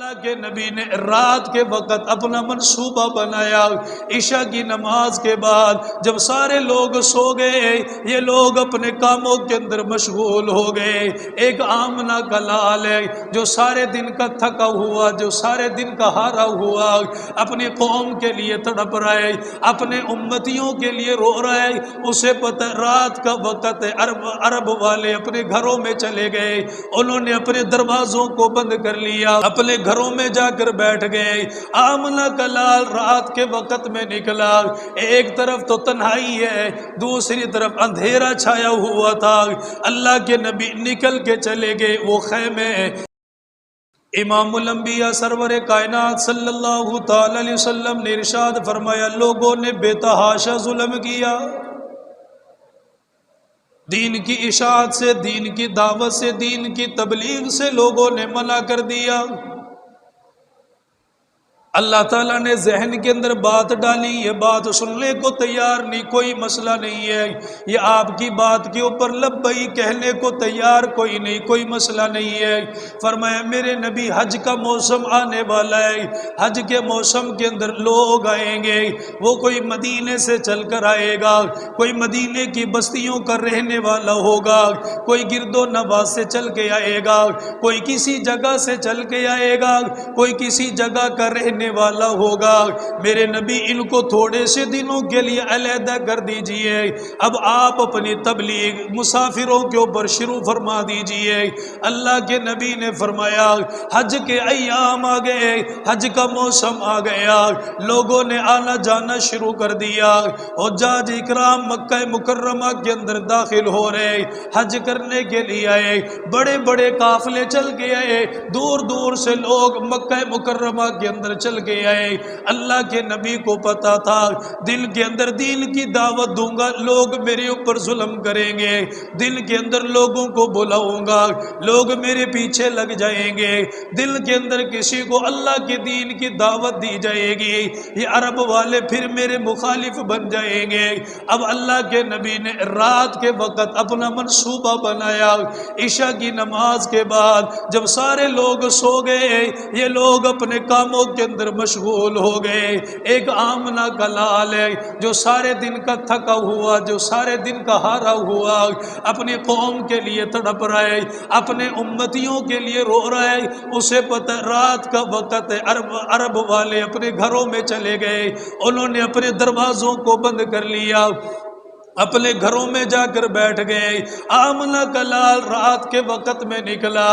اللہ کے نبی نے رات کے وقت اپنا منصوبہ بنایا. عشاء کی نماز کے بعد جب سارے لوگ سو گئے، یہ لوگ اپنے کاموں کے اندر مشغول ہو گئے. ایک آمنہ کا لال ہے جو سارے دن کا تھکا ہوا، جو سارے دن کا ہارا ہوا، اپنی قوم کے لیے تڑپ رہا ہے، اپنے امتیوں کے لیے رو رہا ہے. اسے پتہ رات کا وقت ہے. عرب والے اپنے گھروں میں چلے گئے، انہوں نے اپنے دروازوں کو بند کر لیا، اپنے گھروں میں جا کر بیٹھ گئے. آمنہ کا لال رات کے وقت میں نکلا. ایک طرف تو تنہائی ہے، دوسری طرف اندھیرا چھایا ہوا تھا. اللہ کے نبی نکل کے چلے گئے وہ خیمے. امام الانبیاء سرور کائنات صلی اللہ تعالی علیہ وسلم نے ارشاد فرمایا، لوگوں نے بے تحاشا ظلم کیا. دین کی اشاعت سے، دین کی دعوت سے، دین کی تبلیغ سے لوگوں نے منع کر دیا. اللہ تعالیٰ نے ذہن کے اندر بات ڈالی، یہ بات سننے کو تیار نہیں، کوئی مسئلہ نہیں ہے. یہ آپ کی بات کے اوپر لبئی کہنے کو تیار کوئی نہیں، کوئی مسئلہ نہیں ہے. فرمایا میرے نبی حج کا موسم آنے والا ہے، حج کے موسم کے اندر لوگ آئیں گے. وہ کوئی مدینے سے چل کر آئے گا، کوئی مدینے کی بستیوں کا رہنے والا ہوگا، کوئی گرد و نواح سے چل کے آئے گا، کوئی کسی جگہ سے چل کے آئے گا، کوئی کسی جگہ کا رہنے والا ہوگا. میرے نبی ان کو تھوڑے سے دنوں کے لیے علیحدہ کر دیجئے. اب آپ اپنی تبلیغ مسافروں کے اوپر شروع فرما دیجئے. اللہ کے نبی نے فرمایا حج کے ایام آ گئے، حج کا موسم آ گیا، لوگوں نے آنا جانا شروع کر دیا. حجاج اکرام مکہ مکرمہ کے اندر داخل ہو رہے، حج کرنے کے لیے آئے. بڑے بڑے قافلے چل کے آئے، دور دور سے لوگ مکہ مکرمہ کے اندر چل کے آئے. اللہ کے نبی کو پتا تھا دل کے اندر دین کی دعوت دوں گا، لوگ میرے اوپر ظلم کریں گے. دل کے اندر لوگوں کو بلاؤں گا، لوگ میرے پیچھے لگ جائیں گے. دل کے اندر کسی کو اللہ کے دین کی دعوت دی جائے گی، یہ عرب والے پھر میرے مخالف بن جائیں گے. اب اللہ کے نبی نے رات کے وقت اپنا منصوبہ بنایا. عشاء کی نماز کے بعد جب سارے لوگ سو گئے، یہ لوگ اپنے کاموں کے اندر مشغول ہو گئے. ایک آمنہ کا لال ہے جو سارے دن کا تھکا ہوا، جو سارے دن کا ہارا ہوا، اپنی قوم کے لیے تڑپ رہا ہے، اپنے امتیوں کے لیے رو رہا ہے. اسے پتہ رات کا وقت ہے. عرب والے اپنے گھروں میں چلے گئے، انہوں نے اپنے دروازوں کو بند کر لیا، اپنے گھروں میں جا کر بیٹھ گئے. آمنہ کا لال رات کے وقت میں نکلا.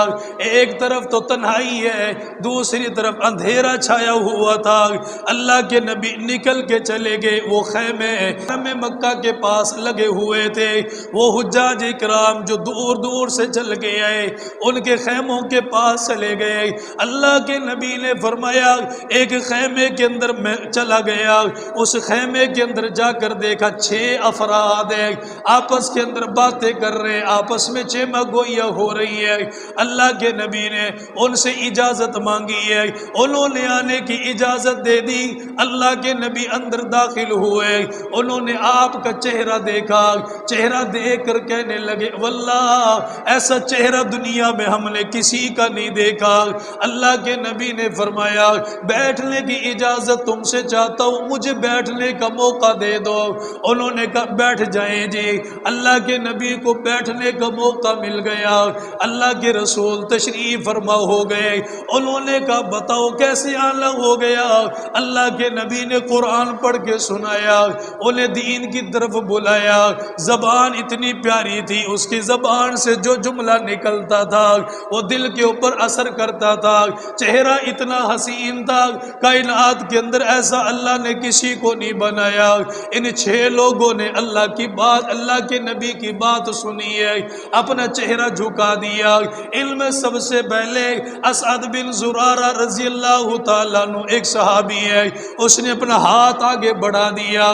ایک طرف تو تنہائی ہے، دوسری طرف اندھیرا چھایا ہوا تھا. اللہ کے نبی نکل کے چلے گئے وہ خیمے مکہ کے پاس لگے ہوئے تھے. وہ حجاج اکرام جو دور دور سے چل کے آئے، ان کے خیموں کے پاس چلے گئے. اللہ کے نبی نے فرمایا ایک خیمے کے اندر میں چلا گیا. اس خیمے کے اندر جا کر دیکھا 6 افراد آپس کے اندر باتیں کر رہے، آپس میں چیمہ گوئیاں ہو رہی ہے. اللہ کے نبی نے ان سے اجازت مانگی ہے، انہوں نے آنے کی اجازت دے دی. اللہ کے نبی اندر داخل ہوئے، انہوں نے آپ کا چہرہ دیکھا. چہرہ دیکھ کر کہنے لگے واللہ ایسا چہرہ دنیا میں ہم نے کسی کا نہیں دیکھا. اللہ کے نبی نے فرمایا بیٹھنے کی اجازت تم سے چاہتا ہوں، مجھے بیٹھنے کا موقع دے دو. انہوں نے کہا بیٹھ جائیں جی. اللہ کے نبی کو بیٹھنے کا موقع مل گیا. اللہ کے رسول تشریف فرما ہو گئے. انہوں نے کہا بتاؤ کیسے آنا ہو گیا. اللہ کے نبی نے قرآن پڑھ کے سنایا، انہیں دین کی طرف بلایا. زبان اتنی پیاری تھی، اس کی زبان سے جو جملہ نکلتا تھا وہ دل کے اوپر اثر کرتا تھا. چہرہ اتنا حسین تھا، کائنات کے اندر ایسا اللہ نے کسی کو نہیں بنایا. ان 6 لوگوں نے اللہ کی بات، اللہ کے نبی کی بات سنی ہے، اپنا چہرہ جھکا دیا. ان میں سب سے پہلے اسعد بن زرارہ رضی اللہ تعالیٰ عنہ ایک صحابی ہے، اس نے اپنا ہاتھ آگے بڑھا دیا،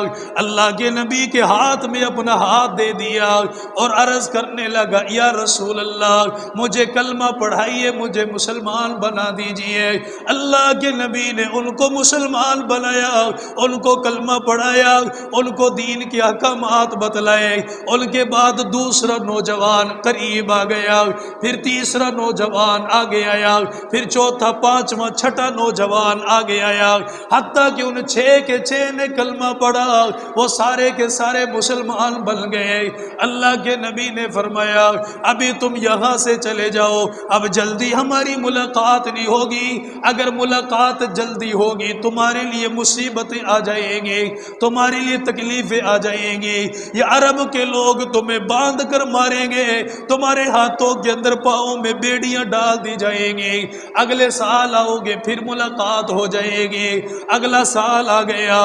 اللہ کے نبی کے ہاتھ میں اپنا ہاتھ دے دیا اور عرض کرنے لگا یا رسول اللہ مجھے کلمہ پڑھائیے، مجھے مسلمان بنا دیجئے. اللہ کے نبی نے ان کو مسلمان بنایا، ان کو کلمہ پڑھایا، ان کو دین کے احکامات احکامات بتلائے، ان کے بعد دوسرا نوجوان قریب آ گیا، پھر تیسرا نوجوان آگے آیا، پھر چوتھا، پانچواں، چھٹا نوجوان آگے آیا، حتیٰ کہ ان 6 کے 6 نے کلمہ پڑھا، وہ سارے کے سارے مسلمان بن گئے۔ اللہ کے نبی نے فرمایا ابھی تم یہاں سے چلے جاؤ، اب جلدی ہماری ملاقات نہیں ہوگی، اگر ملاقات جلدی ہوگی تمہارے لیے مصیبتیں آ جائیں گی، تمہارے لیے تکلیفیں آ جائیں گی، یہ عرب کے لوگ تمہیں باندھ کر ماریں گے، تمہارے ہاتھوں کے اندر پاؤں میں بیڑیاں ڈال دی جائیں گی، اگلے سال آؤ گے پھر ملاقات ہو جائے گی۔ اگلا سال آ گیا،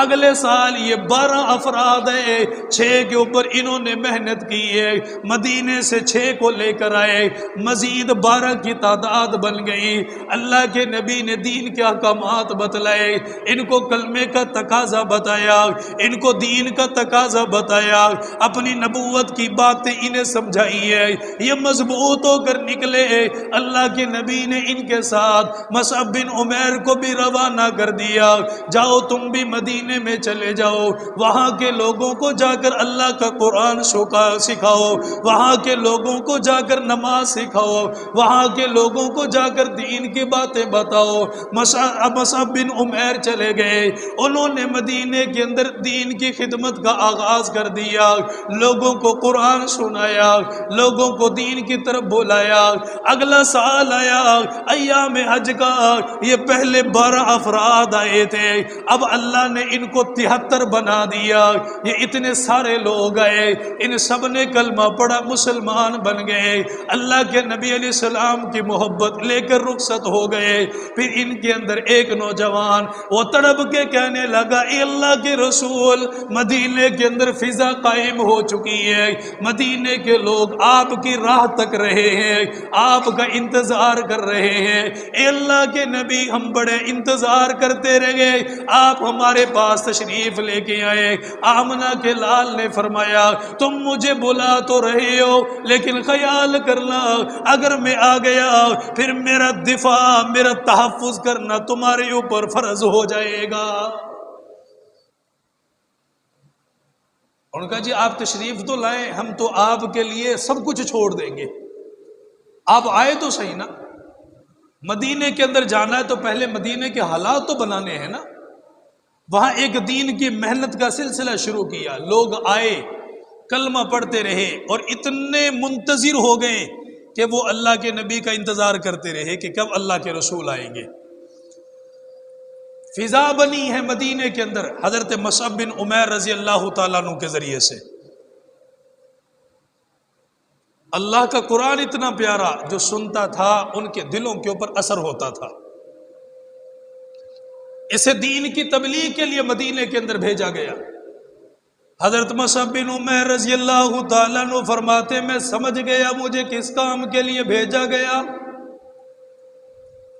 اگلے سال یہ 12 افراد ہیں، 6 کے اوپر انہوں نے محنت کی ہے، مدینے سے 6 کو لے کر آئے، مزید 12 کی تعداد بن گئی۔ اللہ کے نبی نے دین کے احکامات بتلائے، ان کو کلمے کا تقاضا بتایا، ان کو دین کا تقاضا بتایا، اپنی نبوت کی باتیں انہیں سمجھائی ہے، یہ مضبوط ہو کر نکلے۔ اللہ کے نبی نے ان کے ساتھ مصعب بن عمیر کو بھی روانہ کر دیا، جاؤ تم بھی مدینے میں چلے جاؤ، وہاں کے لوگوں کو جا کر اللہ کا قرآن سکھاؤ، وہاں کے لوگوں کو جا کر نماز سکھاؤ، وہاں کے لوگوں کو جا کر دین کی باتیں بتاؤ۔ مصعب بن عمیر چلے گئے، انہوں نے مدینے کے اندر دین کی خدمت کا آغاز کر دیا، لوگوں کو قرآن سنایا، لوگوں کو دین کی طرف بلایا۔ اگلا سال آیا، ایام حج کا، یہ پہلے 12 افراد آئے تھے، اب اللہ نے ان کو 73 بنا دیا، یہ اتنے سارے لوگ آئے، ان سب نے کلمہ پڑھا، مسلمان بن گئے، اللہ کے نبی علیہ السلام کی محبت لے کر رخصت ہو گئے۔ پھر ان کے اندر ایک نوجوان وہ تڑپ کے کہنے لگا اے اللہ کے رسول، مدینے کے اندر فضا قائم ہو چکی ہے، مدینے کے لوگ آپ کی راہ تک رہے ہیں، آپ کا انتظار کر رہے ہیں، اے اللہ کے نبی ہم بڑے انتظار کرتے رہے، آپ ہمارے پاس تشریف لے کے آئے۔ آمنہ کے لال نے فرمایا تم مجھے بلا تو رہے ہو لیکن خیال کرنا اگر میں آ گیا پھر میرا دفاع، میرا تحفظ کرنا تمہارے اوپر فرض ہو جائے گا۔ ان کا جی آپ تشریف تو لائیں، ہم تو آپ کے لیے سب کچھ چھوڑ دیں گے، آپ آئے تو صحیح نا، مدینے کے اندر جانا ہے تو پہلے مدینے کے حالات تو بنانے ہیں نا۔ وہاں ایک دین کی محنت کا سلسلہ شروع کیا، لوگ آئے، کلمہ پڑھتے رہے، اور اتنے منتظر ہو گئے کہ وہ اللہ کے نبی کا انتظار کرتے رہے کہ کب اللہ کے رسول آئیں گے۔ فضا بنی ہے مدینے کے اندر حضرت مصعب بن عمیر رضی اللہ تعالیٰ عنہ کے ذریعے سے۔ اللہ کا قرآن اتنا پیارا، جو سنتا تھا ان کے دلوں کے اوپر اثر ہوتا تھا۔ اسے دین کی تبلیغ کے لیے مدینے کے اندر بھیجا گیا۔ حضرت مصعب بن عمیر رضی اللہ تعالیٰ عنہ فرماتے میں سمجھ گیا مجھے کس کام کے لیے بھیجا گیا،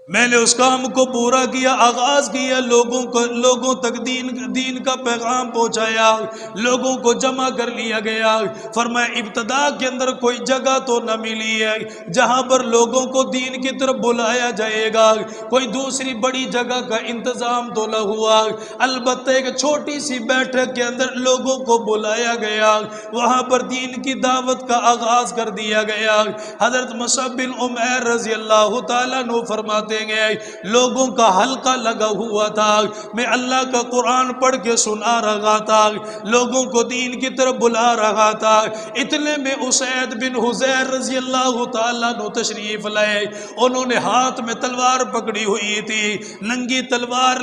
میں نے اس کام کو پورا کیا، آغاز کیا، لوگوں تک دین کا پیغام پہنچایا، لوگوں کو جمع کر لیا گیا۔ فرمایا ابتدا کے اندر کوئی جگہ تو نہ ملی ہے جہاں پر لوگوں کو دین کی طرف بلایا جائے گا، کوئی دوسری بڑی جگہ کا انتظام تو نہ ہوا، البتہ ایک چھوٹی سی بیٹھک کے اندر لوگوں کو بلایا گیا، وہاں پر دین کی دعوت کا آغاز کر دیا گیا۔ حضرت مصعب بن عمیر رضی اللہ تعالیٰ عنہ فرماتے گئے لوگوں کا حلقہ لگا ہوا تھا، میں اللہ کا قرآن پڑھ کے سنا رہا تھا، لوگوں کو دین کی طرف بلا رہا تھا۔ اتنے میں اسید بن حضیر رضی اللہ تعالیٰ عنہ تشریف لائے، انہوں نے ہاتھ میں تلوار پکڑی ہوئی تھی، ننگی تلوار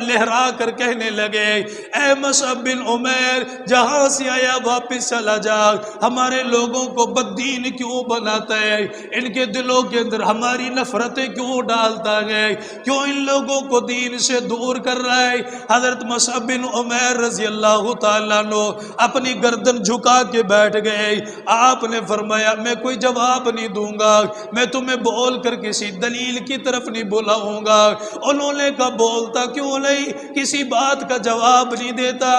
لہرا کر کہنے لگے اے مصعب بن عمیر جہاں سے آیا واپس چلا جا، ہمارے لوگوں کو بد دین کیوں بناتا ہے، ان کے دلوں کے اندر ہماری نفرتیں کیوں ڈالتا ہے، کیوں ان لوگوں کو دین سے دور کر رہا ہے۔ حضرت مصعب بن عمیر رضی اللہ تعالیٰ عنہ اپنی گردن جھکا کے بیٹھ گئے۔ آپ نے فرمایا میں کوئی جواب نہیں دوں گا، میں تمہیں بول کر کسی دلیل کی طرف نہیں بلاؤں گا۔ انہوں نے کہا بولتا کیوں نہیں، کسی بات کا جواب نہیں دیتا۔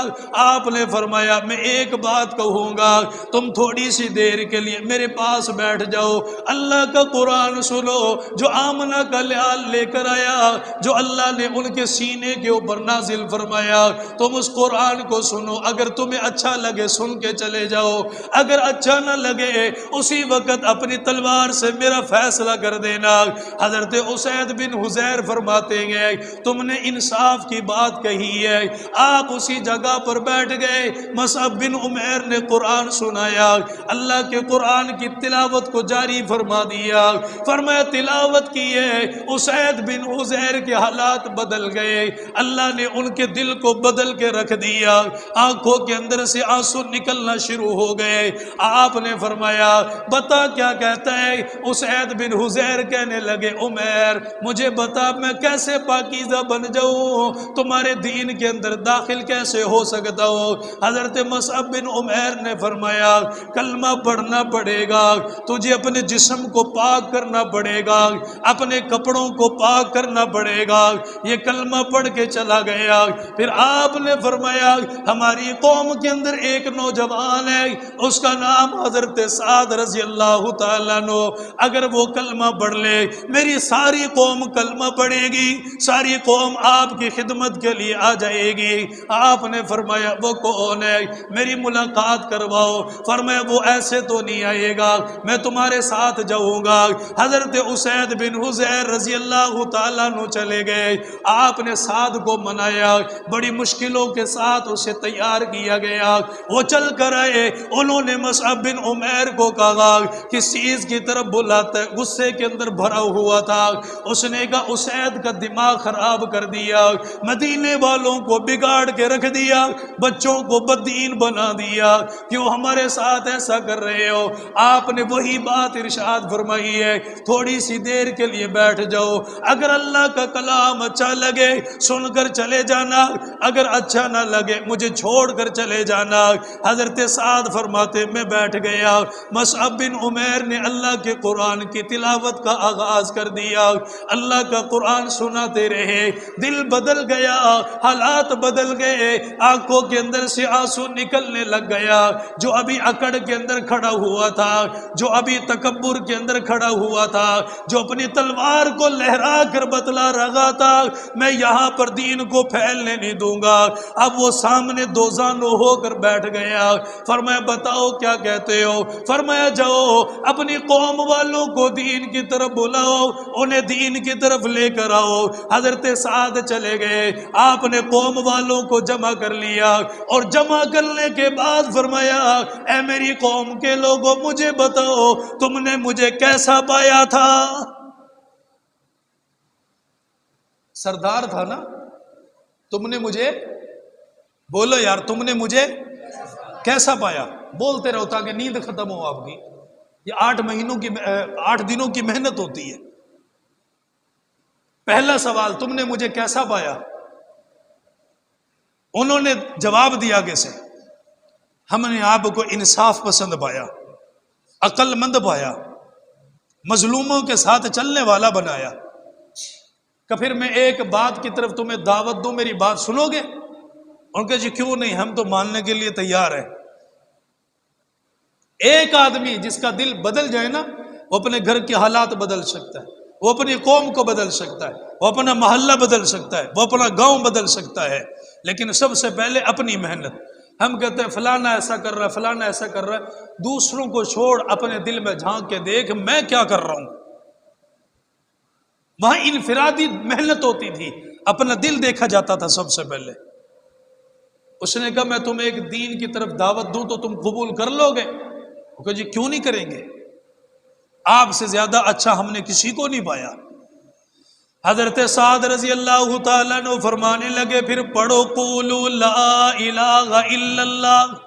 آپ نے فرمایا میں ایک بات کہوں گا، تم تھوڑی سی دیر کے لیے میرے پاس بیٹھ جاؤ، اللہ کا قرآن سنو، جو آمنہ کا خیال لے کر آیا جو اللہ نے ان کے سینے کے اوپر نازل فرمایا۔ تم اس قرآن کو سنو، اگر تمہیں اچھا لگے سن کے چلے جاؤ، اگر اچھا نہ لگے اسی وقت اپنی تلوار سے میرا فیصلہ کر دینا۔ حضرت اسید بن حضیر فرماتے ہیں تم نے انصاف کی بات کہی ہے۔ آپ اسی جگہ پر بیٹھ گئے، مصعب بن عمیر نے قرآن سنایا، اللہ کے قرآن کی تلاوت کو جاری فرما دیا۔ فرمایا تلاوت کی ہے، اسید بن حضیر کے حالات بدل گئے، اللہ نے ان کے دل کو بدل کے رکھ دیا، آنکھوں کے اندر سے آنسو نکلنا شروع ہو گئے۔ آپ نے فرمایا بتا کیا کہتا ہے؟ اسید بن حضیر کہنے لگے عمیر مجھے بتا میں کیسے پاکیزہ بن جاؤں، تمہارے دین کے اندر داخل کیسے ہو سکتا ہوں؟ حضرت مصعب بن عمیر نے فرمایا کلمہ پڑھنا پڑے گا، تجھے اپنے جسم کو پاک کرنا پڑے گا، اپنے کپڑوں کو پاک کرنا پڑے گا۔ یہ کلمہ پڑھ کے چلا گیا۔ پھر آپ نے فرمایا ہماری قوم کے اندر ایک نوجوان ہے، اس کا نام حضرت سعد رضی اللہ تعالیٰ عنہ، اگر وہ کلمہ پڑھ لے میری ساری قوم کلمہ پڑھے گی، ساری قوم آپ کی خدمت کے لیے آ جائے گی۔ آپ نے فرمایا وہ کون ہے؟ میری ملاقات کرواؤ۔ فرمایا وہ ایسے تو نہیں آئے گا، میں تمہارے ساتھ جاؤں گا۔ حضرت اسید بن حضیر رضی اللہ تعالیٰ عنہ چلے گئے، آپ نے سعد کو منایا، بڑی مشکلوں کے ساتھ اسے تیار کیا گیا۔ وہ چل کر آئے، انہوں نے مصعب بن عمیر کو کہا کس چیز کی طرف بلاتا ہے؟ غصے کے اندر بھرا ہوا تھا۔ اس نے کہا اسید کا دماغ خراب کر دیا، مدینے والوں کو بگاڑ کے رکھ دیا، بچوں کو بدین بنا دیا، کیوں ہمارے ساتھ ایسا کر رہے ہو؟ آپ نے وہی بات ارشاد فرمائی ہے تھوڑی سی دیر کے لیے بیٹھ جاؤ، اگر اللہ کا کلام اچھا لگے سن کر چلے جانا، اگر اچھا نہ لگے مجھے چھوڑ کر چلے جانا۔ حضرت سعد فرماتے میں بیٹھ گیا، مصعب بن عمیر نے اللہ کے قرآن کی تلاوت کا آغاز کر دیا، اللہ کا قرآن سناتے رہے، دل بدل گیا، حالات بدل گئے، آنکھوں کے اندر سے آنسو نکلنے لگ گیا۔ جو ابھی اکڑ کے اندر کھڑا ہوا تھا، جو ابھی تکبر کے اندر کھڑا ہوا تھا، جو اپنی تلوار کو لہرا کر بتلا رہا تھا میں یہاں پر دین کو پھیلنے نہیں دوں گا، اب وہ سامنے دو زانو ہو کر بیٹھ گیا۔ فرمایا بتاؤ کیا کہتے ہو؟ فرمایا جاؤ اپنی قوم والوں کو دین کی طرف بلاؤ، انہیں دین کی طرف لے کر آؤ۔ حضرت سعد چلے گئے، آپ نے قوم والوں کو جمع کر لیا، اور جمع کرنے کے بعد فرمایا اے میری قوم کے لوگوں مجھے بتاؤ تم نے مجھے کیسا پایا تھا؟ سردار تھا نا، تم نے مجھے بولو یار تم نے مجھے کیسا پایا؟ بولتے رہو تاکہ نیند ختم ہو آپ کی۔ یہ 8 دنوں کی محنت ہوتی ہے۔ پہلا سوال تم نے مجھے کیسا پایا؟ انہوں نے جواب دیا کیسے؟ ہم نے آپ کو انصاف پسند پایا، عقل مند پایا، مظلوموں کے ساتھ چلنے والا بنایا۔ کہ پھر میں ایک بات کی طرف تمہیں دعوت دوں، میری بات سنو گے؟ ان کے جی کیوں نہیں، ہم تو ماننے کے لیے تیار ہیں۔ ایک آدمی جس کا دل بدل جائے نا، وہ اپنے گھر کے حالات بدل سکتا ہے، وہ اپنی قوم کو بدل سکتا ہے، وہ اپنا محلہ بدل سکتا ہے، وہ اپنا گاؤں بدل سکتا ہے، لیکن سب سے پہلے اپنی محنت۔ ہم کہتے ہیں فلانا ایسا کر رہا ہے، فلانا ایسا کر رہا ہے، دوسروں کو چھوڑ اپنے دل میں جھانک کے دیکھ میں کیا کر رہا ہوں۔ وہاں انفرادی محنت ہوتی تھی، اپنا دل دیکھا جاتا تھا سب سے پہلے۔ اس نے کہا میں تمہیں ایک دین کی طرف دعوت دوں تو تم قبول کر لو گے؟ وہ کہا جی کیوں نہیں کریں گے، آپ سے زیادہ اچھا ہم نے کسی کو نہیں پایا۔ حضرت سعد رضی اللہ تعالیٰ عنہ فرمانے لگے پھر پڑھو قولوا لا الہ الا اللہ۔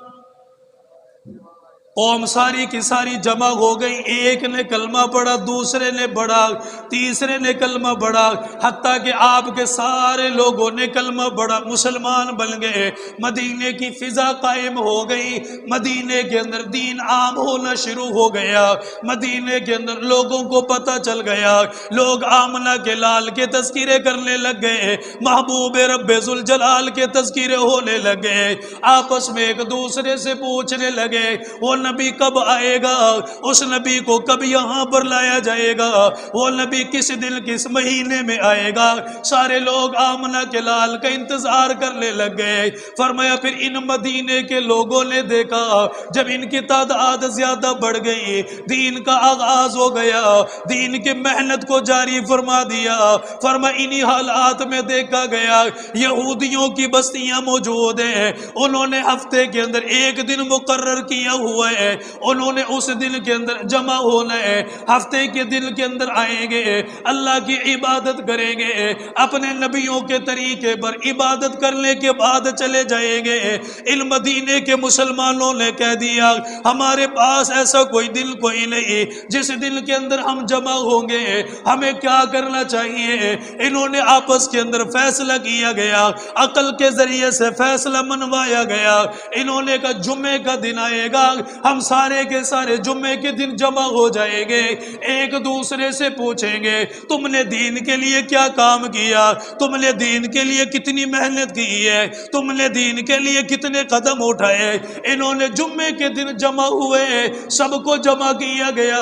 قوم ساری کی ساری جمع ہو گئی، ایک نے کلمہ پڑھا، دوسرے نے پڑھا، تیسرے نے کلمہ پڑھا، حتیٰ کہ آپ کے سارے لوگوں نے کلمہ پڑھا، مسلمان بن گئے، مدینے کی فضا قائم ہو گئی، مدینے کے اندر دین عام ہونا شروع ہو گیا، مدینے کے اندر لوگوں کو پتہ چل گیا، لوگ آمنہ کے لال کے تذکرے کرنے لگ گئے، محبوب رب ذوالجلال کے تذکرے ہونے لگے، آپس میں ایک دوسرے سے پوچھنے لگے وہ نبی کب آئے گا، اس نبی کو کب یہاں پر لایا جائے گا، وہ نبی کس دن کس مہینے میں آئے گا۔ سارے لوگ آمنہ کے لال کا انتظار کرنے لگ گئے۔ فرمایا پھر ان مدینے کے لوگوں نے دیکھا جب ان کی تعداد زیادہ بڑھ گئی، دین کا آغاز ہو گیا، دین کی محنت کو جاری فرما دیا۔ فرما انہی حالات میں دیکھا گیا یہودیوں کی بستیاں موجود ہیں، انہوں نے ہفتے کے اندر ایک دن مقرر کیا ہوا ہے، انہوں نے اس دن کے اندر جمع ہونا ہے، ہفتے کے دن کے اندر آئیں گے، اللہ کی عبادت کریں گے، اپنے نبیوں کے طریقے پر عبادت کرنے کے بعد چلے جائیں گے۔ ان مدینے کے مسلمانوں نے کہہ دیا ہمارے پاس ایسا کوئی دن کوئی نہیں جس دن کے اندر ہم جمع ہوں گے، ہمیں کیا کرنا چاہیے؟ انہوں نے آپس کے اندر فیصلہ کیا گیا، عقل کے ذریعے سے فیصلہ منوایا گیا۔ انہوں نے کہا جمعے کا دن آئے گا، ہم سارے کے سارے جمعے کے دن جمع ہو جائیں گے، ایک دوسرے سے پوچھیں گے تم نے دین کے لیے کیا کام کیا، تم نے دین کے لیے کتنی محنت کی ہے، تم نے دین کے لیے کتنے قدم اٹھائے۔ انہوں نے جمعے کے دن جمع ہوئے، سب کو جمع کیا گیا،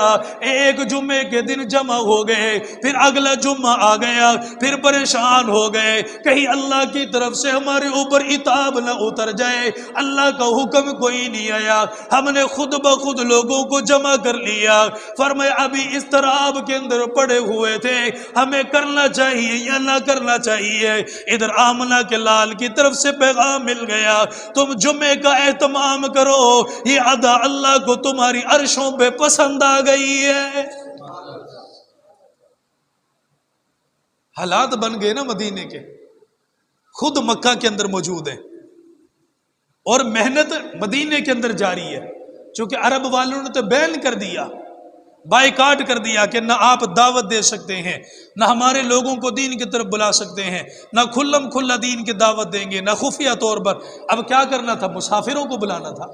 ایک جمعے کے دن جمع ہو گئے، پھر اگلا جمعہ آ گیا، پھر پریشان ہو گئے کہیں اللہ کی طرف سے ہمارے اوپر عتاب نہ اتر جائے۔ اللہ کا حکم کوئی نہیں آیا، ہم نے خود بخود لوگوں کو جمع کر لیا۔ فرمایا ابھی اضطراب کے اندر پڑے ہوئے تھے، ہمیں کرنا چاہیے یا نہ کرنا چاہیے۔ ادھر آمنہ کے لال کی طرف سے پیغام مل گیا تم جمعے کا اہتمام کرو، یہ ادا اللہ کو تمہاری عرشوں پہ پسند آ گئی ہے۔ حالات بن گئے نا مدینے کے، خود مکہ کے اندر موجود ہیں اور محنت مدینے کے اندر جاری ہے، چونکہ عرب والوں نے تو بین کر دیا، بائیکاٹ کر دیا کہ نہ آپ دعوت دے سکتے ہیں، نہ ہمارے لوگوں کو دین کی طرف بلا سکتے ہیں، نہ کھلم کھلا دین کی دعوت دیں گے، نہ خفیہ طور پر۔ اب کیا کرنا تھا؟ مسافروں کو بلانا تھا،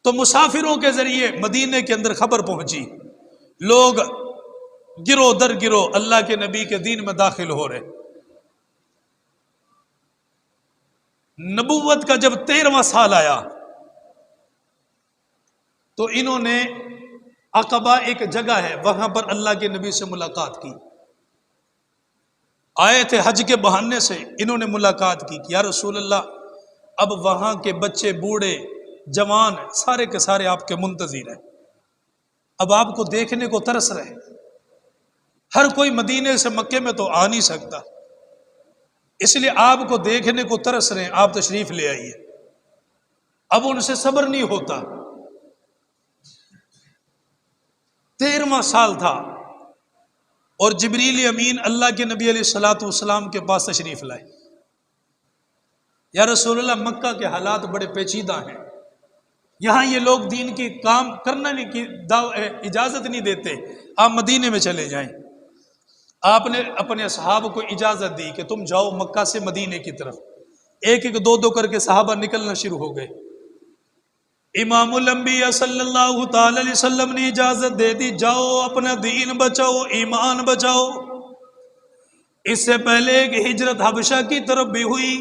تو مسافروں کے ذریعے مدینے کے اندر خبر پہنچی، لوگ گرو در گرو اللہ کے نبی کے دین میں داخل ہو رہے۔ نبوت کا جب 13واں سال آیا تو انہوں نے عقبہ ایک جگہ ہے وہاں پر اللہ کے نبی سے ملاقات کی، آئے تھے حج کے بہانے سے، انہوں نے ملاقات کی کہ یا رسول اللہ اب وہاں کے بچے بوڑھے جوان سارے کے سارے آپ کے منتظر ہیں، اب آپ کو دیکھنے کو ترس رہے، ہر کوئی مدینے سے مکے میں تو آ نہیں سکتا، اس لیے آپ کو دیکھنے کو ترس رہے ہیں، آپ تشریف لے آئیے۔ اب ان سے صبر نہیں ہوتا، 13واں سال تھا اور جبریل امین اللہ کے نبی علیہ الصلوۃ والسلام کے پاس تشریف لائے۔ یا رسول اللہ مکہ کے حالات بڑے پیچیدہ ہیں، یہاں یہ لوگ دین کی کام کرنا نہیں کی اجازت نہیں دیتے، آپ مدینے میں چلے جائیں۔ آپ نے اپنے اصحاب کو اجازت دی کہ تم جاؤ مکہ سے مدینے کی طرف، ایک ایک دو دو کر کے صحابہ نکلنا شروع ہو گئے۔ امام الانبیاء صلی اللہ تعالی علیہ وسلم نے اجازت دے دی جاؤ اپنا دین بچاؤ، ایمان بچاؤ۔ اس سے پہلے ایک ہجرت حبشہ کی طرف بھی ہوئی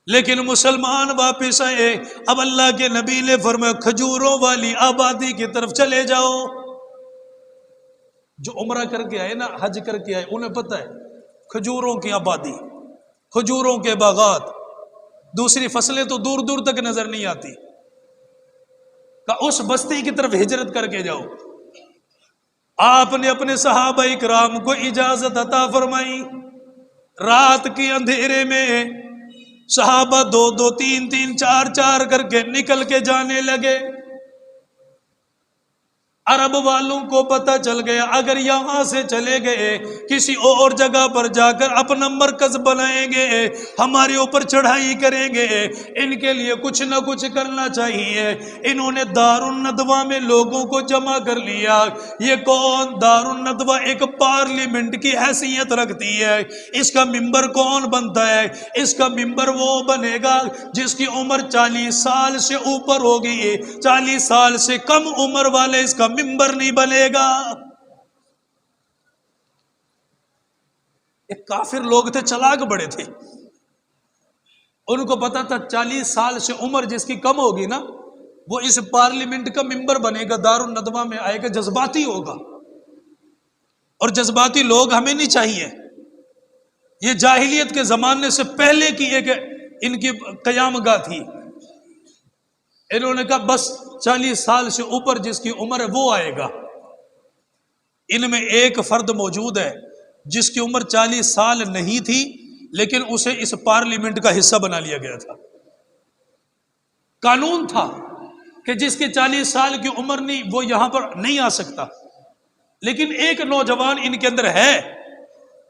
لیکن مسلمان واپس آئے، اب اللہ کے نبی نے فرمایا کھجوروں والی آبادی کی طرف چلے جاؤ۔ جو عمرہ کر کے آئے نا، حج کر کے آئے، انہیں پتہ ہے کھجوروں کی آبادی، کھجوروں کے باغات، دوسری فصلیں تو دور دور تک نظر نہیں آتی، کہ اس بستی کی طرف ہجرت کر کے جاؤ۔ آپ نے اپنے صحابہ اکرام کو اجازت عطا فرمائی، رات کے اندھیرے میں صحابہ دو دو تین تین چار چار کر کے نکل کے جانے لگے۔ عرب والوں کو پتہ چل گیا اگر یہاں سے چلے گئے کسی اور جگہ پر جا کر اپنا مرکز بنائیں گے، ہمارے اوپر چڑھائی کریں گے، ان کے لیے کچھ نہ کچھ کرنا چاہیے۔ انہوں نے دار الندوہ میں لوگوں کو جمع کر لیا۔ یہ کون؟ دار الندوہ ایک پارلیمنٹ کی حیثیت رکھتی ہے۔ اس کا ممبر کون بنتا ہے؟ اس کا ممبر وہ بنے گا جس کی عمر 40 سال سے اوپر ہوگی، 40 سال سے کم عمر والے اس کا ممبر نہیں بنے گا۔ ایک کافر لوگ تھے، چلاک بڑے تھے، ان کو پتا تھا 40 سال سے عمر جس کی کم ہوگی نا وہ اس پارلیمنٹ کا ممبر بنے گا، دارالندوہ میں آئے گا، جذباتی ہوگا، اور جذباتی لوگ ہمیں نہیں چاہیے۔ یہ جاہلیت کے زمانے سے پہلے کی ایک ان کی قیام گاہ تھی۔ انہوں نے کہا بس 40 سال سے اوپر جس کی عمر ہے وہ آئے گا۔ ان میں ایک فرد موجود ہے جس کی عمر 40 سال نہیں تھی، لیکن اسے اس پارلیمنٹ کا حصہ بنا لیا گیا تھا۔ قانون تھا کہ جس کی 40 سال کی عمر نہیں وہ یہاں پر نہیں آ سکتا، لیکن ایک نوجوان ان کے اندر ہے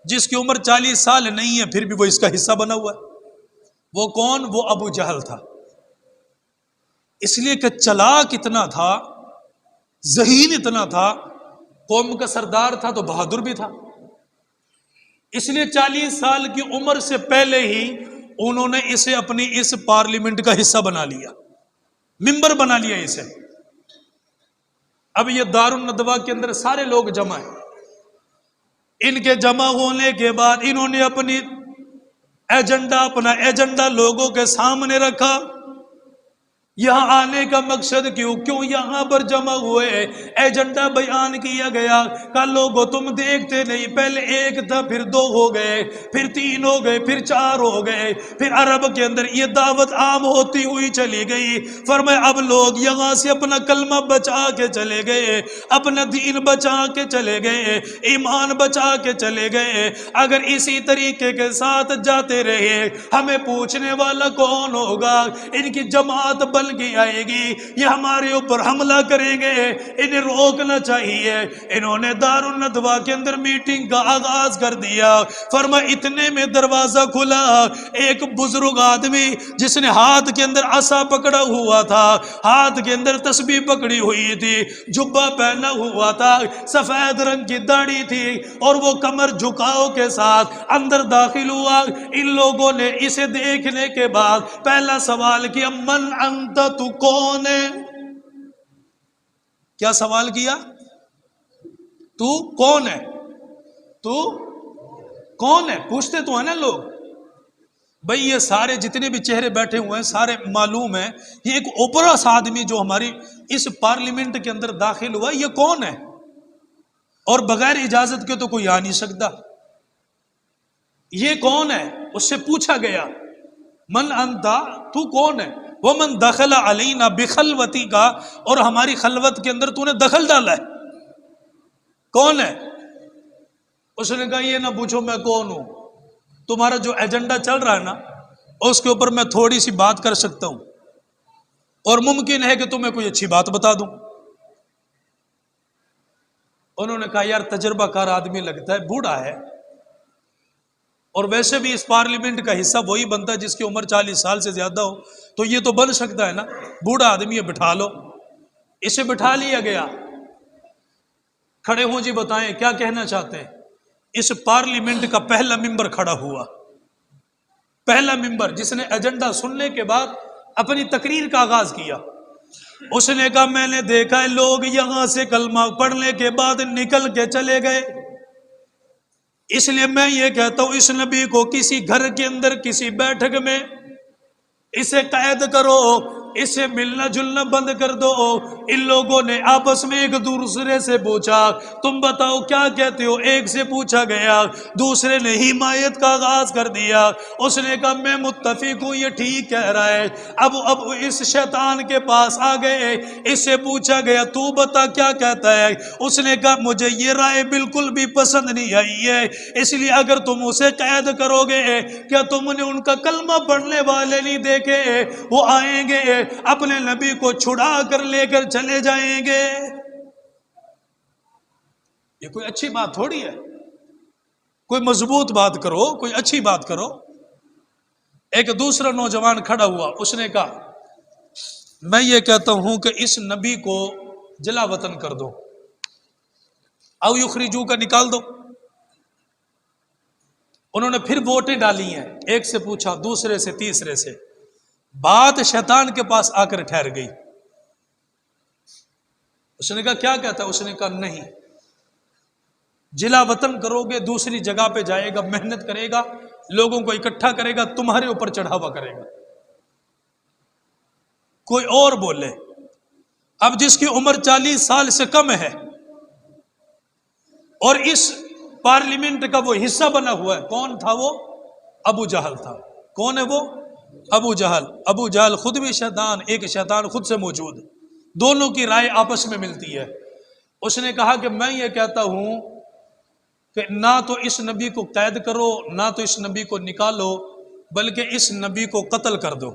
جس کی عمر 40 سال نہیں ہے، پھر بھی وہ اس کا حصہ بنا ہوا ہے۔ وہ کون؟ وہ ابو جہل تھا۔ اس لیے کہ چلاک اتنا تھا، ذہین اتنا تھا، قوم کا سردار تھا تو بہادر بھی تھا۔ اس لیے 40 سال کی عمر سے پہلے ہی انہوں نے اسے اپنی اس پارلیمنٹ کا حصہ بنا لیا، ممبر بنا لیا اسے۔ اب یہ دارالندوہ کے اندر سارے لوگ جمع ہیں۔ ان کے جمع ہونے کے بعد انہوں نے اپنا ایجنڈا لوگوں کے سامنے رکھا۔ یہاں آنے کا مقصد کیوں یہاں پر جمع ہوئے؟ ایجنڈا بیان کیا گیا کہ لوگوں تم دیکھتے نہیں، پہلے ایک تھا، پھر 2 ہو گئے، پھر 3 ہو گئے، پھر 4 ہو گئے، پھر عرب کے اندر یہ دعوت عام ہوتی ہوئی چلی گئی۔ فرمایا اب لوگ یہاں سے اپنا کلمہ بچا کے چلے گئے، اپنا دین بچا کے چلے گئے، ایمان بچا کے چلے گئے۔ اگر اسی طریقے کے ساتھ جاتے رہے ہمیں پوچھنے والا کون ہوگا؟ ان کی جماعت بن کی آئے گی، یہ ہمارے اوپر حملہ کریں گے، انہیں روکنا چاہیے۔ انہوں نے دارالندوہ کے اندر میٹنگ کا آغاز کر دیا۔ فرمایا اتنے میں دروازہ کھلا، ایک بزرگ آدمی جس نے ہاتھ کے اندر عصا پکڑا ہوا تھا، ہاتھ کے اندر تسبیح پکڑی ہوئی تھی، جبہ پہنا ہوا تھا، سفید رنگ کی داڑھی تھی، اور وہ کمر جھکاؤ کے ساتھ اندر داخل ہوا۔ ان لوگوں نے اسے دیکھنے کے بعد پہلا سوال کیا، من انت، تو کون ہے؟ کیا سوال کیا؟ تو کون ہے؟ تو کون ہے؟ پوچھتے تو ہیں نا لوگ۔ بھئی یہ سارے جتنے بھی چہرے بیٹھے ہوئے ہیں سارے معلوم ہیں، یہ ایک اوپرا سا آدمی جو ہماری اس پارلیمنٹ کے اندر داخل ہوا یہ کون ہے؟ اور بغیر اجازت کے تو کوئی آ نہیں سکتا۔ یہ کون ہے؟ اس سے پوچھا گیا من انتا، تو کون ہے؟ ومن دخل علینا بخلوتی کا، اور ہماری خلوت کے اندر تو نے دخل ڈالا ہے، کون ہے؟ اس نے کہا یہ نہ پوچھو میں کون ہوں، تمہارا جو ایجنڈا چل رہا ہے نا اس کے اوپر میں تھوڑی سی بات کر سکتا ہوں، اور ممکن ہے کہ تمہیں کوئی اچھی بات بتا دوں۔ انہوں نے کہا یار تجربہ کار آدمی لگتا ہے، بوڑھا ہے، اور ویسے بھی اس پارلیمنٹ کا حصہ وہی بنتا ہے جس کی عمر 40 سال سے زیادہ ہو، تو یہ تو بن سکتا ہے نا، بوڑھا آدمی ہے، بٹھا لو۔ اسے بٹھا لیا گیا۔ کھڑے ہوں جی، بتائیں کیا کہنا چاہتے ہیں؟ اس پارلیمنٹ کا پہلا ممبر کھڑا ہوا، پہلا ممبر جس نے ایجنڈا سننے کے بعد اپنی تقریر کا آغاز کیا۔ اس نے کہا میں نے دیکھا ہے لوگ یہاں سے کلمہ پڑھنے کے بعد نکل کے چلے گئے، اس لیے میں یہ کہتا ہوں اس نبی کو کسی گھر کے اندر کسی بیٹھک میں اسے قید کرو، اسے ملنا جلنا بند کر دو۔ ان لوگوں نے آپس میں ایک دوسرے سے پوچھا تم بتاؤ کیا کہتے ہو؟ ایک سے پوچھا گیا، دوسرے نے حمایت کا آغاز کر دیا۔ اس نے کہا میں متفق ہوں، یہ ٹھیک کہہ رہا ہے۔ اب اس شیطان کے پاس آ گئے، اس سے پوچھا گیا تو بتا کیا کہتا ہے؟ اس نے کہا مجھے یہ رائے بالکل بھی پسند نہیں آئی ہے، اس لیے اگر تم اسے قید کرو گے، کیا تم نے ان کا کلمہ پڑھنے والے نہیں دیکھے؟ وہ آئیں گے اپنے نبی کو چھڑا کر لے کر چلے جائیں گے۔ یہ کوئی اچھی بات تھوڑی ہے، کوئی مضبوط بات کرو، کوئی اچھی بات کرو۔ ایک دوسرا نوجوان کھڑا ہوا، اس نے کہا میں یہ کہتا ہوں کہ اس نبی کو جلا وطن کر دو، او یخرجو کا نکال دو۔ انہوں نے پھر ووٹیں ڈالی ہیں، ایک سے پوچھا، دوسرے سے، تیسرے سے، بات شیطان کے پاس آ کر ٹھہر گئی۔ اس نے کہا کیا کہتا ہے؟ اس نے کہا نہیں، جلا وطن کرو گے، دوسری جگہ پہ جائے گا، محنت کرے گا، لوگوں کو اکٹھا کرے گا، تمہارے اوپر چڑھاوا کرے گا۔ کوئی اور بولے، اب جس کی عمر 40 سال سے کم ہے اور اس پارلیمنٹ کا وہ حصہ بنا ہوا ہے، کون تھا وہ؟ ابو جہل تھا۔ کون ہے وہ؟ ابو جہل۔ ابو جہل خود بھی شیطان، ایک شیطان خود سے موجود، دونوں کی رائے آپس میں ملتی ہے۔ اس نے کہا کہ میں یہ کہتا ہوں کہ نہ تو اس نبی کو قید کرو، نہ تو اس نبی کو نکالو، بلکہ اس نبی کو قتل کر دو۔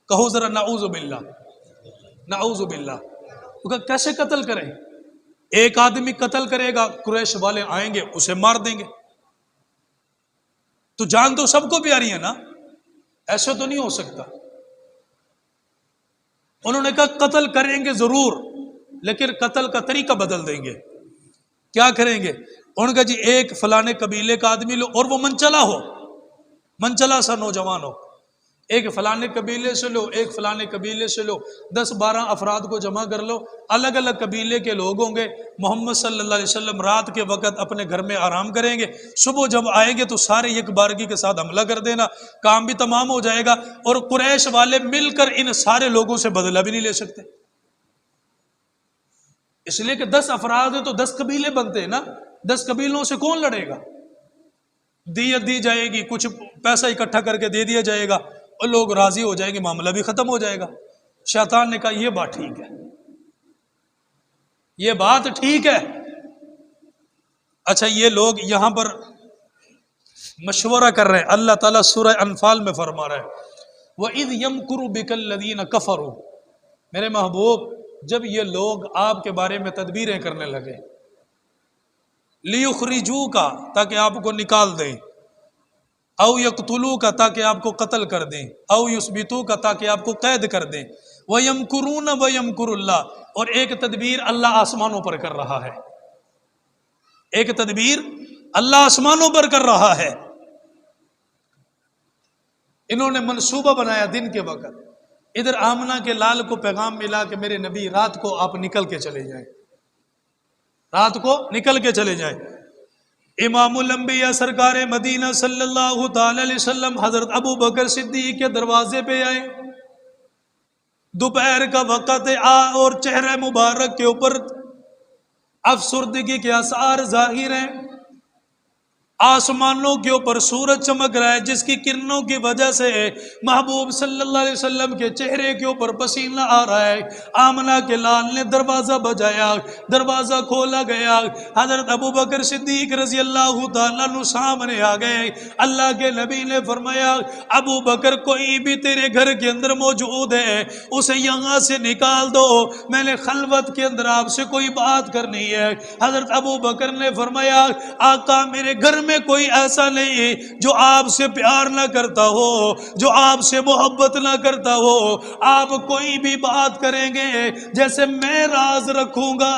کہو ذرا نعوذ باللہ، نعوذ باللہ۔ تو کہا کیسے قتل کریں؟ ایک آدمی قتل کرے گا، قریش والے آئیں گے اسے مار دیں گے۔ تو جان تو سب کو پیاری ہے نا، ایسا تو نہیں ہو سکتا۔ انہوں نے کہا قتل کریں گے ضرور، لیکن قتل کا طریقہ بدل دیں گے۔ کیا کریں گے؟ انہوں نے کہا جی ایک فلانے قبیلے کا آدمی لو، اور وہ منچلا ہو، منچلا سا نوجوان ہو، ایک فلانے قبیلے سے لو، ایک فلانے قبیلے سے لو، 10-12 افراد کو جمع کر لو، الگ الگ قبیلے کے لوگ ہوں گے۔ محمد صلی اللہ علیہ وسلم رات کے وقت اپنے گھر میں آرام کریں گے، صبح جب آئیں گے تو سارے یک بارگی کے ساتھ حملہ کر دینا، کام بھی تمام ہو جائے گا، اور قریش والے مل کر ان سارے لوگوں سے بدلہ بھی نہیں لے سکتے، اس لیے کہ 10 افراد ہیں تو 10 قبیلے بنتے ہیں نا، 10 قبیلوں سے کون لڑے گا؟ دیت دی جائے گی، کچھ پیسہ اکٹھا کر کے دے دیا جائے گا، اور لوگ راضی ہو جائیں گے، معاملہ بھی ختم ہو جائے گا۔ شیطان نے کہا یہ بات ٹھیک ہے، یہ بات ٹھیک ہے۔ اچھا یہ لوگ یہاں پر مشورہ کر رہے ہیں، اللہ تعالیٰ سورہ انفال میں فرما رہا ہے وَإِذْ يَمْكُرُ بِكَ الَّذِينَ كَفَرُوا، میرے محبوب جب یہ لوگ آپ کے بارے میں تدبیریں کرنے لگے، لِيُخْرِجُوكَ تاکہ آپ کو نکال دیں، او یقتلوک تاکہ آپ کو قتل کر دیں، او یثبتوک تاکہ آپ کو قید کر دیں، وَيَمْكُرُونَ وَيَمْكُرُ اللَّهُ، اور ایک تدبیر اللہ آسمانوں پر کر رہا ہے، ایک تدبیر اللہ آسمانوں پر کر رہا ہے۔ انہوں نے منصوبہ بنایا دن کے وقت، ادھر آمنہ کے لال کو پیغام ملا کہ میرے نبی رات کو آپ نکل کے چلے جائیں، رات کو نکل کے چلے جائیں۔ امام الانبیاء سرکار مدینہ صلی اللہ تعالی علیہ وسلم حضرت ابو بکر صدیق کے دروازے پہ آئے، دوپہر کا وقت اور چہرہ مبارک کے اوپر افسردگی کے آثار ظاہر ہیں، آسمانوں کے اوپر سورج چمک رہا ہے جس کی کرنوں کی وجہ سے محبوب صلی اللہ علیہ وسلم کے چہرے کے اوپر پسینہ آ رہا ہے۔ آمنہ کے لال نے دروازہ بجایا، دروازہ کھولا گیا، حضرت ابو بکر صدیق رضی اللہ تعالیٰ عنہ سامنے آ گئے۔ اللہ کے نبی نے فرمایا ابو بکر کوئی بھی تیرے گھر کے اندر موجود ہے اسے یہاں سے نکال دو، میں نے خلوت کے اندر آپ سے کوئی بات کرنی ہے۔ حضرت ابو بکر نے فرمایا آقا میرے گھر میں کوئی ایسا نہیں جو آپ سے پیار نہ کرتا ہو، جو آپ سے محبت نہ کرتا ہو، آپ کوئی بھی بات کریں گے جیسے میں راز رکھوں گا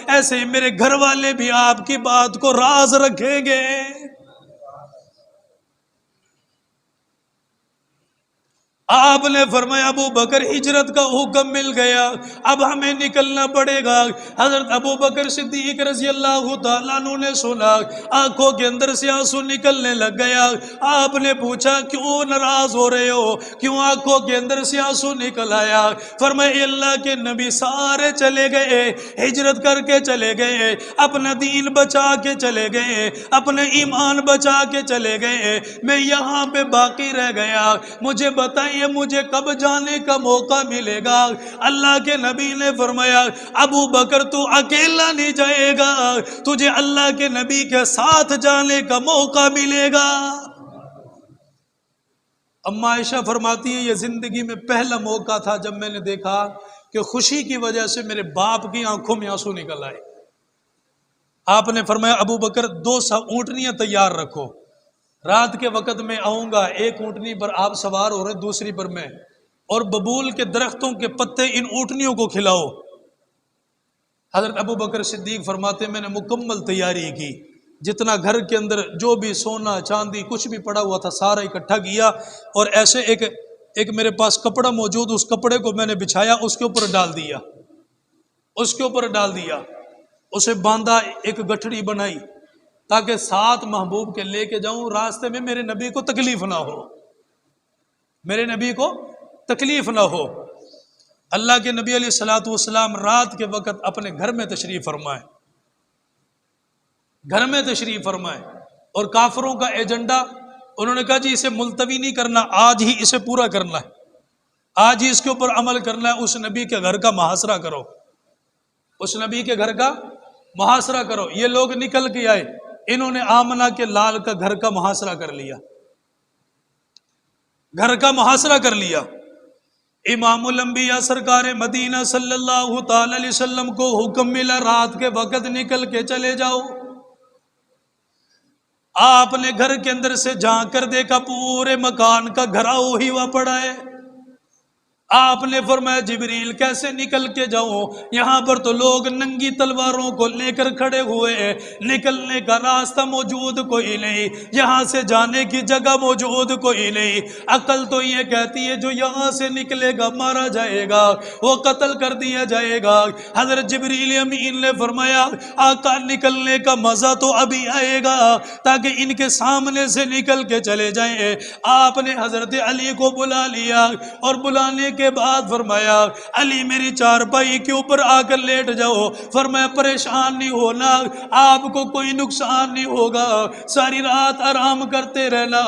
ایسے ہی میرے گھر والے بھی آپ کی بات کو راز رکھیں گے۔ آپ نے فرمایا ابو بکر ہجرت کا حکم مل گیا، اب ہمیں نکلنا پڑے گا۔ حضرت ابو بکر صدیق رضی اللہ تعالیٰ عنہ نے سنا، آنکھوں کے اندر سے آنسو نکلنے لگ گیا۔ آپ نے پوچھا کیوں ناراض ہو رہے ہو، کیوں آنکھوں کے اندر سے آنسو نکل آیا؟ فرمایا اللہ کے نبی سارے چلے گئے، ہجرت کر کے چلے گئے، اپنا دین بچا کے چلے گئے، اپنے ایمان بچا کے چلے گئے، میں یہاں پہ باقی رہ گیا، مجھے بتائیے مجھے کب جانے کا موقع ملے گا؟ اللہ کے نبی نے فرمایا ابو بکر تو اکیلا نہیں جائے گا، تجھے اللہ کے نبی کے ساتھ جانے کا موقع ملے گا۔ اما عائشہ فرماتی ہے یہ زندگی میں پہلا موقع تھا جب میں نے دیکھا کہ خوشی کی وجہ سے میرے باپ کی آنکھوں میں آنسو نکل آئے۔ آپ نے فرمایا ابو بکر 2 اونٹنیاں تیار رکھو، رات کے وقت میں آؤں گا، ایک اونٹنی پر آپ سوار ہو رہے دوسری پر میں، اور ببول کے درختوں کے پتے ان اونٹنیوں کو کھلاؤ۔ حضرت ابو بکر صدیق فرماتے میں نے مکمل تیاری کی، جتنا گھر کے اندر جو بھی سونا چاندی کچھ بھی پڑا ہوا تھا سارا اکٹھا کیا، اور ایسے ایک میرے پاس کپڑا موجود، اس کپڑے کو میں نے بچھایا، اس کے اوپر ڈال دیا، اس کے اوپر ڈال دیا، اسے باندھا، ایک گٹھڑی بنائی تاکہ ساتھ محبوب کے لے کے جاؤں، راستے میں میرے نبی کو تکلیف نہ ہو، میرے نبی کو تکلیف نہ ہو۔ اللہ کے نبی علیہ الصلوۃ والسلام رات کے وقت اپنے گھر میں تشریف فرمائے، گھر میں تشریف فرمائے، اور کافروں کا ایجنڈا انہوں نے کہا جی اسے ملتوی نہیں کرنا، آج ہی اسے پورا کرنا ہے، آج ہی اس کے اوپر عمل کرنا ہے، اس نبی کے گھر کا محاصرہ کرو، اس نبی کے گھر کا محاصرہ کرو۔ یہ لوگ نکل کے آئے، انہوں نے آمنہ کے لال کا گھر کا محاصرہ کر لیا، گھر کا محاصرہ کر لیا۔ امام الانبیاء سرکار مدینہ صلی اللہ تعالی علیہ وسلم کو حکم ملا رات کے وقت نکل کے چلے جاؤ۔ آپ نے گھر کے اندر سے جھانک کر دیکھا پورے مکان کا گھراؤ ہی ہوا پڑا ہے۔ آپ نے فرمایا جبریل کیسے نکل کے جاؤں، یہاں پر تو لوگ ننگی تلواروں کو لے کر کھڑے ہوئے ہیں، نکلنے کا راستہ موجود کوئی نہیں، یہاں سے جانے کی جگہ موجود کوئی نہیں، عقل تو یہ کہتی ہے جو یہاں سے نکلے گا مارا جائے گا، وہ قتل کر دیا جائے گا۔ حضرت جبریل امین نے فرمایا آقا نکلنے کا مزہ تو ابھی آئے گا تاکہ ان کے سامنے سے نکل کے چلے جائیں۔ آپ نے حضرت علی کو بلا لیا اور بلانے کے بعد فرمایا علی میری چارپائی کے اوپر آ کر لیٹ جاؤ، فرمایا پریشان نہیں ہونا، آپ کو کوئی نقصان نہیں ہوگا، ساری رات آرام کرتے رہنا،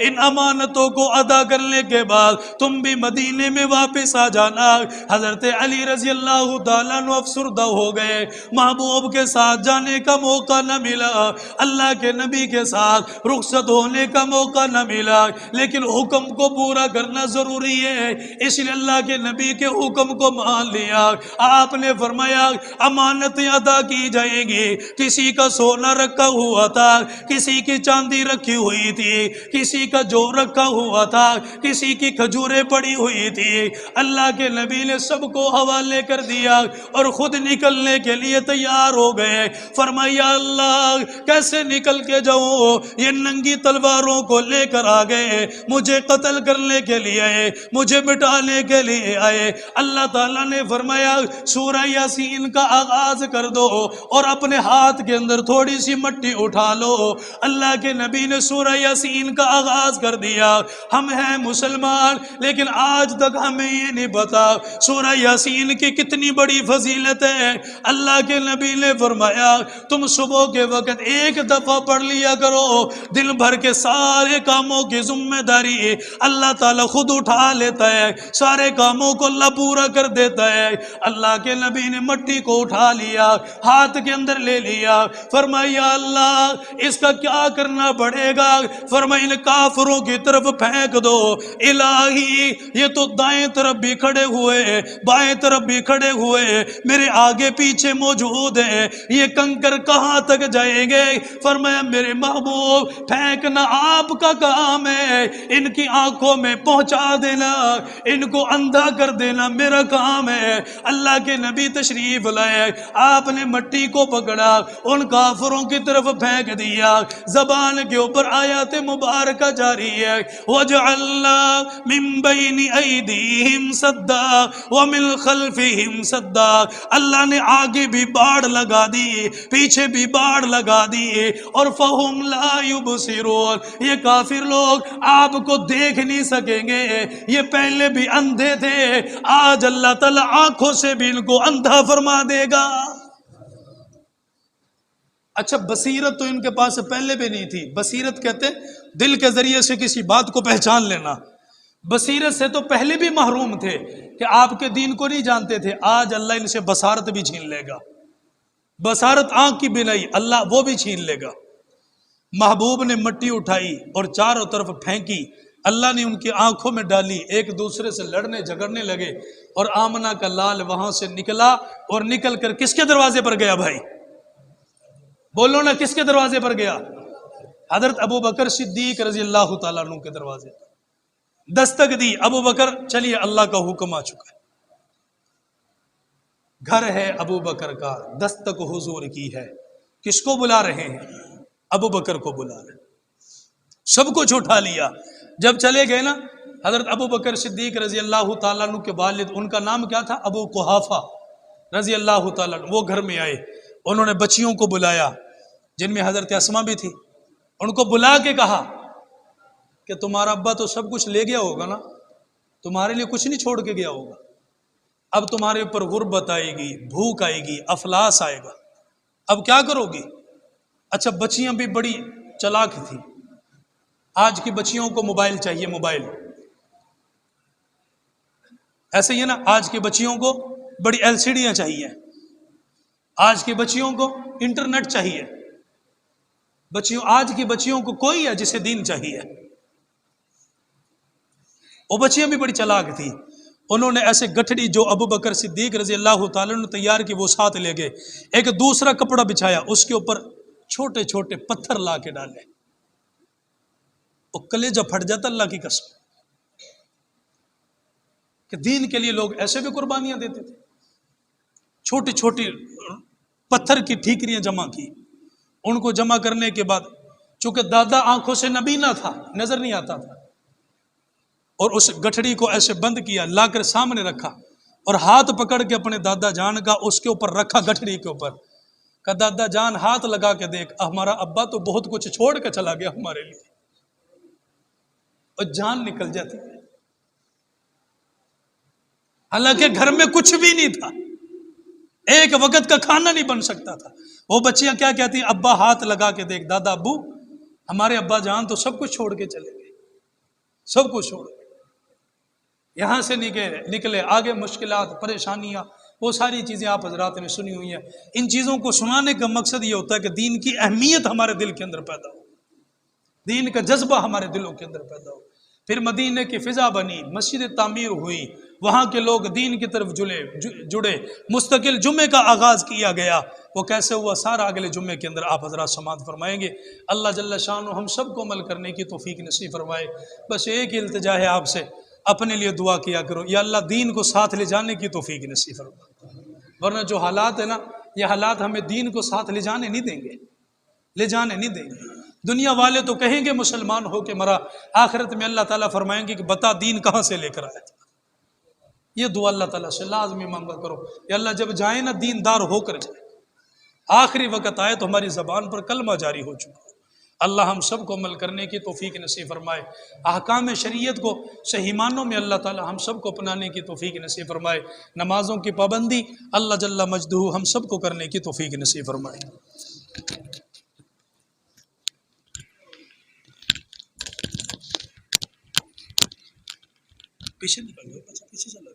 ان امانتوں کو ادا کرنے کے بعد تم بھی مدینے میں واپس آ جانا۔ حضرت علی رضی اللہ تعالیٰ عنہ افسردہ ہو گئے، محبوب کے ساتھ جانے کا موقع نہ ملا، اللہ کے نبی کے ساتھ رخصت ہونے کا موقع نہ ملا، لیکن حکم کو پورا کرنا ضروری ہے، اس لیے اللہ کے نبی کے حکم کو مان لیا۔ آپ نے فرمایا امانتیں ادا کی جائیں گی، کسی کا سونا رکھا ہوا تھا، کسی کی چاندی رکھی ہوئی تھی، کسی کا جو رکھا ہوا تھا، کسی کی کھجوریں پڑی ہوئی تھی، اللہ کے نبی نے سب کو حوالے کر دیا اور خود نکلنے کے لیے تیار ہو گئے۔ فرمایا اللہ کیسے نکل کے جاؤں، یہ ننگی تلواروں کو لے کر آ گئے، مجھے قتل کرنے کے لیے آئے، مجھے مٹانے کے لیے آئے۔ اللہ تعالیٰ نے فرمایا سورہ یاسین کا آغاز کر دو اور اپنے ہاتھ کے اندر تھوڑی سی مٹی اٹھا لو۔ اللہ کے نبی نے سورہ یاسین کا آغاز کر دیا۔ ہم ہیں مسلمان لیکن آج تک ہمیں یہ نہیں پتا سورہ یاسین کی کتنی بڑی فضیلت ہے۔ اللہ کے نبی نے فرمایا تم صبح کے وقت ایک دفعہ پڑھ لیا کرو، دن بھر کے سارے کاموں کی ذمہ داری اللہ تعالیٰ خود اٹھا لیتا ہے، سارے کاموں کو اللہ پورا کر دیتا ہے۔ اللہ کے نبی نے مٹی کو اٹھا لیا، ہاتھ کے اندر لے لیا، فرمایا اللہ اس کا کیا کرنا پڑے گا؟ فرمایا ان کافروں کی طرف پھینک دو۔ الہی یہ تو دائیں طرف بھی کھڑے ہوئے، بائیں طرف بھی کھڑے ہوئے، میرے آگے پیچھے موجود ہیں، یہ کنکر کہاں تک جائیں گے؟ فرمایا میرے محبوب پھینکنا آپ کا کام ہے، ان کی آنکھوں میں پہنچا دینا، ان کو اندھا کر دینا میرا کام ہے۔ اللہ کے نبی تشریف لائے، آپ نے مٹی کو پکڑا، ان کافروں کی طرف پھینک دیا۔ زبان کے اوپر آیات مبارکہ جاری ہے وَجَعَلْنَا مِن بَيْنِ أَيْدِيهِمْ سَدًّا وَمِن خَلْفِهِمْ سَدًّا۔ اللہ نے آگے بھی باڑ لگا دی، پیچھے بھی باڑ لگا دی، اور فَهُمْ لَا يُبْصِرُونَ، یہ کافر لوگ آپ کو دیکھ نہیں سکیں گے، یہ پہلے بھی اندھے تھے، آج اللہ تعالیٰ آنکھوں سے بھی ان کو اندھا فرما دے گا۔ اچھا بصیرت تو ان کے پاس پہلے بھی نہیں تھی، بصیرت کہتے دل کے ذریعے سے کسی بات کو پہچان لینا، بصیرت سے تو پہلے بھی محروم تھے کہ آپ کے دین کو نہیں جانتے تھے، آج اللہ ان سے بصارت بھی چھین لے گا، بصارت آنکھ کی بھی نہیں، اللہ وہ بھی چھین لے گا۔ محبوب نے مٹی اٹھائی اور چاروں طرف پھینکی، اللہ نے ان کی آنکھوں میں ڈالی، ایک دوسرے سے لڑنے جھگڑنے لگے، اور آمنہ کا لال وہاں سے نکلا، اور نکل کر کس کے دروازے پر گیا بھائی؟ بولو نا کس کے دروازے پر گیا؟ حضرت ابو بکر صدیق رضی اللہ تعالیٰ عنہ کے دروازے پر دستک دی، ابو بکر چلیے اللہ کا حکم آ چکا ہے، گھر ہے ابو بکر کا، دستک حضور کی ہے، کس کو بلا رہے ہیں؟ ابو بکر کو بلا رہے ہیں، سب کچھ اٹھا لیا۔ جب چلے گئے نا حضرت ابو بکر صدیق رضی اللہ تعالیٰ عنہ کے والد، ان کا نام کیا تھا؟ ابو قحافہ رضی اللہ تعالیٰ عنہ، وہ گھر میں آئے، انہوں نے بچیوں کو بلایا جن میں حضرت اسما بھی تھی، ان کو بلا کے کہا کہ تمہارا ابا تو سب کچھ لے گیا ہوگا نا، تمہارے لیے کچھ نہیں چھوڑ کے گیا ہوگا، اب تمہارے اوپر غربت آئے گی، بھوک آئے گی، افلاس آئے گا، اب کیا کرو گی؟ اچھا بچیاں بھی بڑی چلاک تھی، آج کی بچیوں کو موبائل چاہیے، موبائل ایسے ہی ہے نا، آج کی بچیوں کو بڑی ایل سی ڈیاں چاہیے، آج کی بچیوں کو انٹرنیٹ چاہیے، آج کی بچیوں کو کوئی ہے جسے دین چاہیے؟ وہ بچیاں بھی بڑی چلاک تھی، انہوں نے ایسے گٹھڑی جو ابو بکر صدیق رضی اللہ تعالیٰ نے تیار کی وہ ساتھ لے گئے، ایک دوسرا کپڑا بچھایا، اس کے اوپر چھوٹے چھوٹے پتھر لا کے ڈالے، وہ کلیجہ پھٹ جاتا اللہ کی قسم، کہ دین کے لیے لوگ ایسے بھی قربانیاں دیتے تھے، چھوٹی چھوٹی پتھر کی ٹھیکریاں جمع کی، ان کو جمع کرنے کے بعد چونکہ دادا آنکھوں سے نبینا تھا، نظر نہیں آتا تھا، اور اس گٹھڑی کو ایسے بند کیا، لا کر سامنے رکھا، اور ہاتھ پکڑ کے اپنے دادا جان کا اس کے اوپر رکھا، گٹھڑی کے اوپر، کہ دادا جان ہاتھ لگا کے دیکھ، ہمارا ابا تو بہت کچھ چھوڑ کے چلا گیا ہمارے لیے، اور جان نکل جاتی ہے، حالانکہ گھر میں کچھ بھی نہیں تھا، ایک وقت کا کھانا نہیں بن سکتا تھا، وہ بچیاں کیا کہتی ہیں، ابا ہاتھ لگا کے دیکھ، دادا ابو ہمارے ابا جان تو سب کچھ چھوڑ کے چلے گئے، سب کچھ چھوڑ گئے، یہاں سے نکلے آگے مشکلات، پریشانیاں، وہ ساری چیزیں آپ حضرات نے سنی ہوئی ہیں، ان چیزوں کو سنانے کا مقصد یہ ہوتا ہے کہ دین کی اہمیت ہمارے دل کے اندر پیدا ہو، دین کا جذبہ ہمارے دلوں کے اندر پیدا ہو، پھر مدینے کی فضا بنی، مسجد تعمیر ہوئی، وہاں کے لوگ دین کی طرف جڑے، مستقل جمعے کا آغاز کیا گیا، وہ کیسے ہوا سارا اگلے جمعے کے اندر آپ حضرات سماعت فرمائیں گے، اللہ جل شانہ ہم سب کو عمل کرنے کی توفیق نصیب فرمائے، بس ایک ہی التجا ہے آپ سے، اپنے لیے دعا کیا کرو، یا اللہ دین کو ساتھ لے جانے کی توفیق نصیب فرمائے، ورنہ جو حالات ہیں نا، یہ حالات ہمیں دین کو ساتھ لے جانے نہیں دیں گے، لے جانے نہیں دیں گے، دنیا والے تو کہیں گے مسلمان ہو کے مرا، آخرت میں اللہ تعالیٰ فرمائیں گے کہ بتا دین کہاں سے لے کر آیا تھا، یہ دعا اللہ تعالیٰ سے لازمی مانگا کرو، یا اللہ جب جائیں نا دیندار ہو کر جائیں، آخری وقت آئے تو ہماری زبان پر کلمہ جاری ہو چکا، اللہ ہم سب کو عمل کرنے کی توفیق نصیب فرمائے، احکام شریعت کو صحیح معنوں میں اللہ تعالی ہم سب کو اپنانے کی توفیق نصیب فرمائے، نمازوں کی پابندی اللہ جل مجدہ ہم سب کو کرنے کی توفیق نصیب فرمائے۔ پیچھے نکل گئے، پیچھے چلا